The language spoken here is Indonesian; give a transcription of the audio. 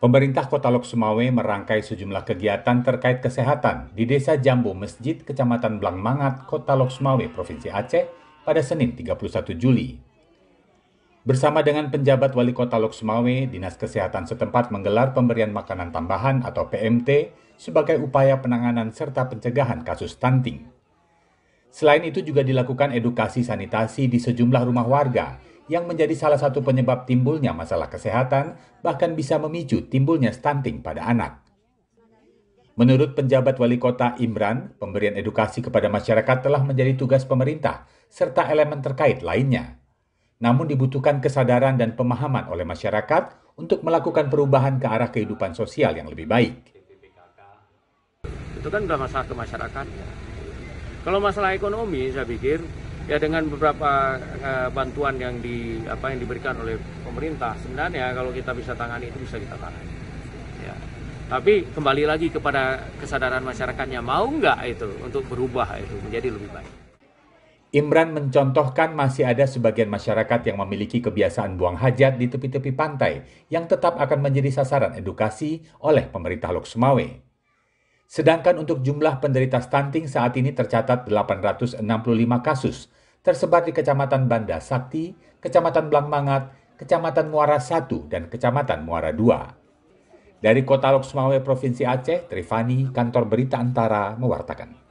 Pemerintah Kota Lok Sumawe merangkai sejumlah kegiatan terkait kesehatan di Desa Jambu Masjid, Kecamatan Blangmangat, Kota Lok Sumawe, Provinsi Aceh pada Senin 31 Juli. Bersama dengan penjabat Wali Kota Lok Sumawe, Dinas Kesehatan setempat menggelar pemberian makanan tambahan atau PMT sebagai upaya penanganan serta pencegahan kasus stunting. Selain itu juga dilakukan edukasi sanitasi di sejumlah rumah warga yang menjadi salah satu penyebab timbulnya masalah kesehatan, bahkan bisa memicu timbulnya stunting pada anak. Menurut penjabat Wali Kota Imran, pemberian edukasi kepada masyarakat telah menjadi tugas pemerintah serta elemen terkait lainnya. Namun dibutuhkan kesadaran dan pemahaman oleh masyarakat untuk melakukan perubahan ke arah kehidupan sosial yang lebih baik. Itu kan udah masalah ke masyarakat. Kalau masalah ekonomi, saya pikir ya dengan beberapa bantuan yang diberikan oleh pemerintah, sebenarnya kalau kita bisa tangani itu bisa kita tangani. Ya. Tapi kembali lagi kepada kesadaran masyarakatnya, mau nggak itu untuk berubah itu menjadi lebih baik. Imran mencontohkan masih ada sebagian masyarakat yang memiliki kebiasaan buang hajat di tepi-tepi pantai yang tetap akan menjadi sasaran edukasi oleh pemerintah Lok Sumawe. Sedangkan untuk jumlah penderita stunting saat ini tercatat 865 kasus, tersebar di Kecamatan Banda Sakti, Kecamatan Blangmangat, Kecamatan Muara 1, dan Kecamatan Muara 2. Dari Kota Lok Sumawe, Provinsi Aceh, Trifani, Kantor Berita Antara, mewartakan.